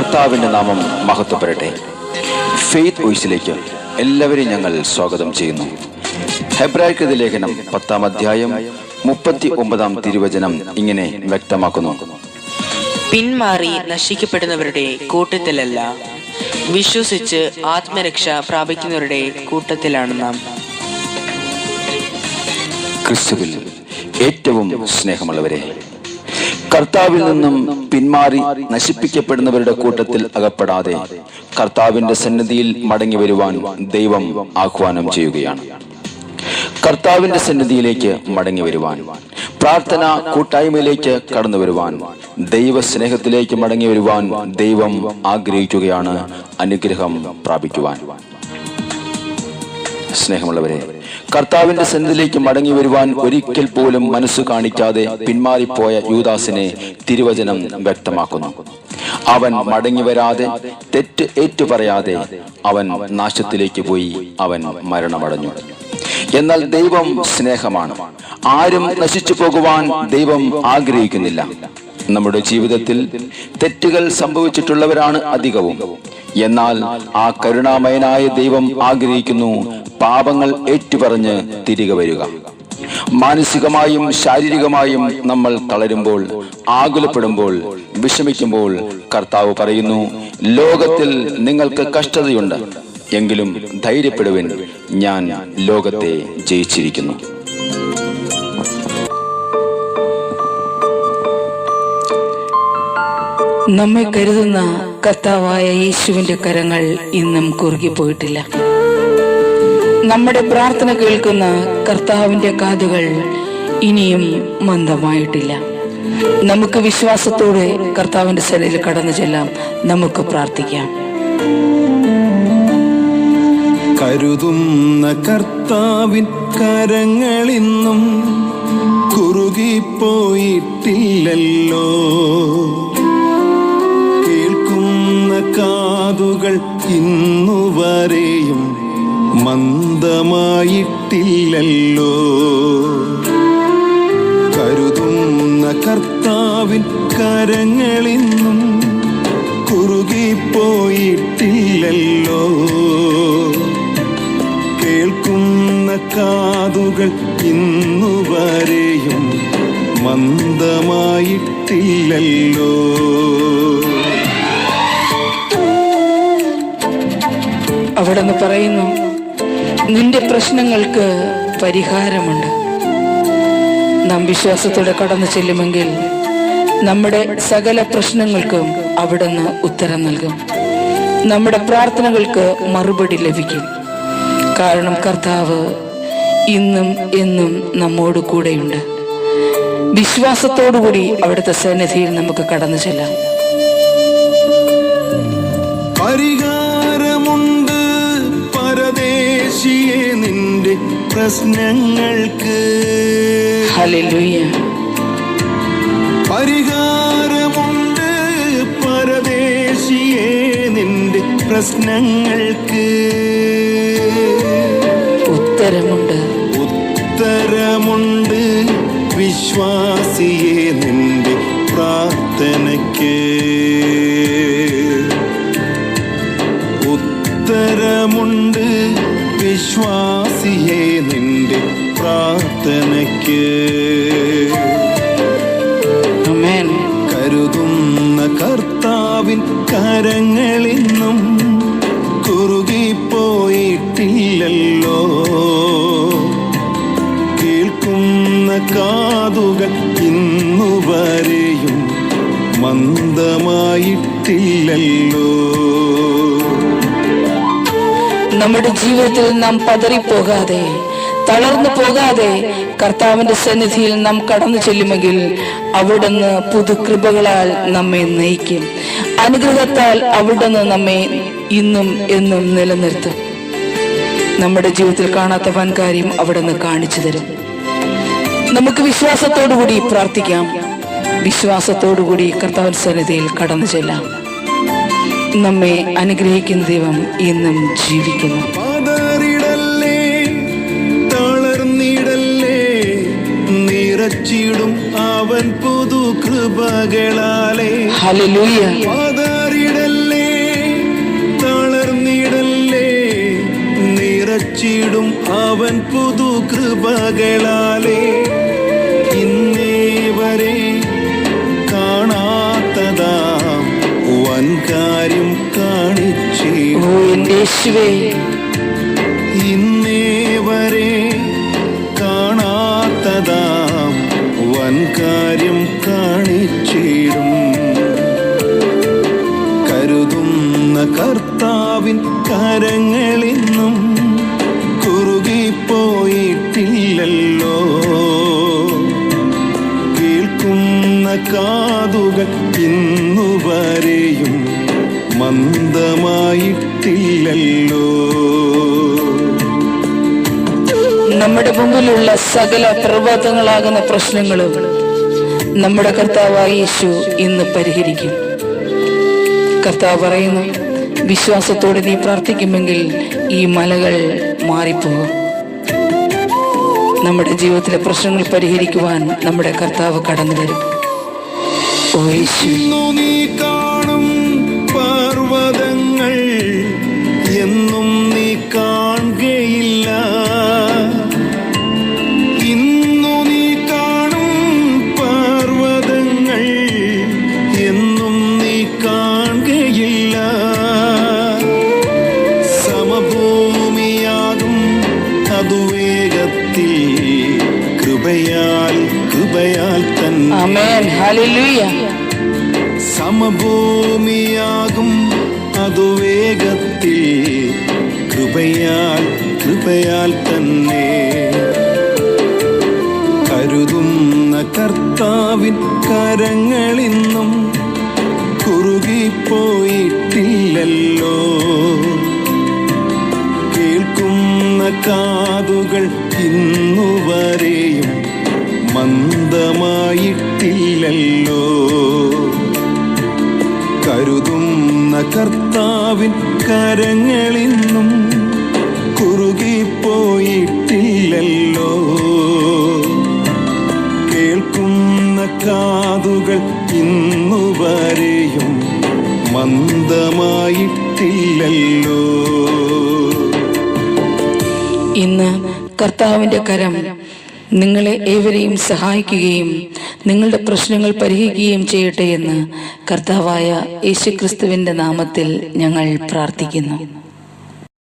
കർത്താവിന്റെ നാമം മഹത്വപ്പെടട്ടെ. ഫെയ്ത്ത് വോയിസിലേക്ക് എല്ലാവരെയും ഞങ്ങൾ സ്വാഗതം ചെയ്യുന്നു. ഹെബ്രായർക്കെഴുതിയ ലേഖനം 10-ാം അധ്യായം 39-ാം തിരുവചനം ഇങ്ങനെ വ്യക്തമാക്കുന്നു: പിന്മാറി നശിക്കപ്പെടുന്നവരുടെ കൂട്ടത്തിലല്ല, വിശ്വസിച്ച് ആത്മരക്ഷ പ്രാപിക്കുന്നവരുടെ കൂട്ടത്തിലാണ് നാം. ക്രിസ്തുവിൽ ഏറ്റവും സ്നേഹമുള്ളവരെ, കർത്താവിൽ നിന്നും പിന്മാറി നശിപ്പിക്കപ്പെടുന്നവരുടെ കൂട്ടത്തിൽ അകപ്പെടാതെ കർത്താവിന്റെ സന്നിധിയിൽ മടങ്ങി വരുവാൻ ദൈവം ആഹ്വാനം ചെയ്യുകയാണ്. കർത്താവിന്റെ സന്നിധിയിലേക്ക് മടങ്ങി വരുവാൻ, പ്രാർത്ഥന കൂട്ടായ്മയിലേക്ക് കടന്നു വരുവാൻ, ദൈവ സ്നേഹത്തിലേക്ക് മടങ്ങി വരുവാൻ ദൈവം ആഗ്രഹിക്കുകയാണ്, അനുഗ്രഹം പ്രാപിക്കുവാൻ. സ്നേഹമുള്ളവരെ, കർത്താവിന്റെ സന്നിധിയിലേക്ക് മടങ്ങി വരുവാൻ ഒരിക്കൽ പോലും മനസ്സു കാണിക്കാതെ പിന്മാറിപ്പോയ യൂദാസിനെ തിരുവചനം വ്യക്തമാക്കുന്നു. അവൻ മടങ്ങി വരാതെ, തെറ്റ് ഏറ്റുപറയാതെ അവൻ നാശത്തിലേക്ക് പോയി, അവൻ മരണമടഞ്ഞു. എന്നാൽ ദൈവം സ്നേഹമാണ്. ആരും നശിച്ചു പോകുവാൻ ദൈവം ആഗ്രഹിക്കുന്നില്ല. നമ്മുടെ ജീവിതത്തിൽ തെറ്റുകൾ സംഭവിച്ചിട്ടുള്ളവരാണ് അധികവും. എന്നാൽ ആ കരുണാമയനായ ദൈവം ആഗ്രഹിക്കുന്നു പാപങ്ങൾ ഏറ്റുപറഞ്ഞ് തിരികെ വരിക. മാനസികമായും ശാരീരികമായും നമ്മൾ തളരുമ്പോൾ, ആകുലപ്പെടുമ്പോൾ, വിഷമിക്കുമ്പോൾ കർത്താവ് പറയുന്നു, ലോകത്തിൽ നിങ്ങൾക്ക് കഷ്ടതയുണ്ട്, എങ്കിലും ധൈര്യപ്പെടുവിൻ, ഞാൻ ലോകത്തെ ജയിച്ചിരിക്കുന്നു. നമ്മെ കരുതുന്ന കർത്താവായ യേശുവിന്റെ കരങ്ങൾ ഇന്നും കുറുകിപ്പോയിട്ടില്ല. നമ്മുടെ പ്രാർത്ഥന കേൾക്കുന്ന കർത്താവിന്റെ കാതുകൾ ഇനിയും മന്ദമായിട്ടില്ല. നമുക്ക് വിശ്വാസത്തോടെ കർത്താവിന്റെ സന്നിധിയിൽ കടന്നു ചെല്ലാം. നമുക്ക് പ്രാർത്ഥിക്കാം. കരുതുന്ന കർത്താവിൻ കരങ്ങളിന്നും കുറുകിപ്പോയിട്ടില്ലല്ലോ. കേൾക്കുന്ന കാതുകൾ ഇന്നുവരെയും മന്ദമായിട്ടില്ലല്ലോ. കരുതുന്ന കർത്താവിൻ കരങ്ങളിന്നും കുറുകിപ്പോയിട്ടില്ലല്ലോ. കേൾക്കുന്ന കാതുകൾ ഇന്നുവരെയും മന്ദമായിട്ടില്ലല്ലോ. അവിടുന്ന് പറയുന്നു, നിന്റെ പ്രശ്നങ്ങൾക്ക് പരിഹാരമുണ്ട്. നാം വിശ്വാസത്തോടെ കടന്നു ചെല്ലുമെങ്കിൽ നമ്മുടെ സകല പ്രശ്നങ്ങൾക്കും അവിടുന്ന് ഉത്തരം നൽകും. നമ്മുടെ പ്രാർത്ഥനകൾക്ക് മറുപടി ലഭിക്കും. കാരണം കർത്താവ് ഇന്നും എന്നും നമ്മോട് കൂടെയുണ്ട്. വിശ്വാസത്തോടുകൂടി അവിടുത്തെ സന്നിധിയിൽ നമുക്ക് കടന്നു ചെല്ലാം. പരിഹാരമുണ്ട് പരദേശിയെ നിന്റെ പ്രശ്നങ്ങൾക്ക്. ഹല്ലേലൂയ. പരിഹാരമുണ്ട് പരദേശിയെ നിന്റെ പ്രശ്നങ്ങൾക്ക്. ഉത്തരമുണ്ട് വിശ്വാസിയെ നിന്റെ പ്രാർത്ഥനയ്ക്ക്. ഉത്തരമുണ്ട് വിശ്വാസിയെ നിന്റെ പ്രാർത്ഥനയ്ക്ക്. ആമേൻ. കരുതുന്ന കർത്താവിൻ കരങ്ങളിന്നും കുറുകിപ്പോയിട്ടില്ലല്ലോ. കേൾക്കുന്ന കാതുകൾ ഇന്നുവരെയും മന്ദമായിട്ടില്ലല്ലോ. നമ്മുടെ ജീവിതത്തിൽ നാം പതറിപ്പോകാതെ, തളർന്നു പോകാതെ കർത്താവിന്റെ സന്നിധിയിൽ നാം കടന്നു ചെല്ലുമെങ്കിൽ അവിടുന്ന് പുതുകൃപകളാൽ നമ്മെ നയിക്കും. അനുഗ്രഹത്താൽ അവിടുന്ന് നമ്മെ ഇന്നും എന്നും നിലനിർത്തും. നമ്മുടെ ജീവിതത്തിൽ കാണാത്ത വൻകാര്യം അവിടുന്ന് കാണിച്ചു തരും. നമുക്ക് വിശ്വാസത്തോടുകൂടി പ്രാർത്ഥിക്കാം. വിശ്വാസത്തോടുകൂടി കർത്താവിന്റെ സന്നിധിയിൽ കടന്നു ചെല്ലാം. നമ്മെ അനുഗ്രഹിക്കുന്ന ദൈവം ഇന്നും ജീവിക്കുന്നു. പതറിടല്ലേ, തളർന്നിടല്ലേ, നിറച്ചിടും അവൻ പുതു കൃപകളാലേ. ഹല്ലേലൂയ. പതറിടല്ലേ, കാണിച്ചിടും അവൻ പുതു കൃപകളാലേ. ഇന്നേ വരെ കാണാത്തതാം വൻ കാര്യം കാണിച്ചിടും. ഓ എന്റെ യേശുവേ, ഇന്നേ വരെ കാണാത്തതാം വൻ കാര്യം കാണിച്ചിടും. കരുതുന്ന കർത്താവിൻ കരങ്ങളിന്നും കുറുകിപ്പോയിട്ടില്ലല്ലോ. കേൾക്കുന്ന കാതുകൾ ഇന്നുവരെയും മന്ദമായിട്ടില്ലല്ലോ. നമ്മുടെ മുമ്പിലുള്ള സകല പർവ്വതങ്ങളാകുന്ന പ്രശ്നങ്ങളും നമ്മുടെ കർത്താവായ യേശു ഇന്ന് പരിഹരിക്കും. കർത്താവ് പറയുന്നു, വിശ്വാസത്തോടെ നീ പ്രാർത്ഥിക്കുമെങ്കിൽ ഈ മലകൾ മാറിപ്പോകും. നമ്മുടെ ജീവിതത്തിലെ പ്രശ്നങ്ങൾ പരിഹരിക്കുവാൻ നമ്മുടെ കർത്താവ് കടന്നു വരും. ഓ യേശു, ഇന്നു നീ കാണും പർവ്വതങ്ങൾ എന്നും നീ കാണുകയില്ല. ഇന്നു നീ കാണും പർവ്വതങ്ങൾ എന്നും നീ കാണുകയില്ല. സമഭൂമിയാകും അതു വേഗത്തിൽ കൃപയാൽ തന്നെ. ആമേൻ, ഹല്ലേലൂയ. സമഭൂമിയാകും അതു വേഗത്തിൽ കൃപയാൽ തന്നെ. കരുതുന്ന കർത്താവിൻ കരങ്ങളിന്നും കുറുകിപ്പോയിട്ടില്ലല്ലോ. കേൾക്കുന്ന കാതുകൾ ഇന്നുവരെയും മന്ദമായിട്ടില്ലല്ലോ. കരുതുന്ന കർത്താവിൻ കരങ്ങളിന്നും കുറുകിപ്പോയിട്ടില്ലല്ലോ. കേൾക്കുന്ന കാതുകൾ ഇന്നുവരെയും മന്ദമായിട്ടില്ലല്ലോ. ഇന്ന് കർത്താവിന്റെ കരം നിങ്ങളെ ഏവരെയും സഹായിക്കുകയും നിങ്ങളുടെ പ്രശ്നങ്ങൾ പരിഹരിക്കുകയും ചെയ്യട്ടെ എന്ന് കർത്താവായ യേശുക്രിസ്തുവിന്റെ നാമത്തിൽ ഞങ്ങൾ പ്രാർത്ഥിക്കുന്നു.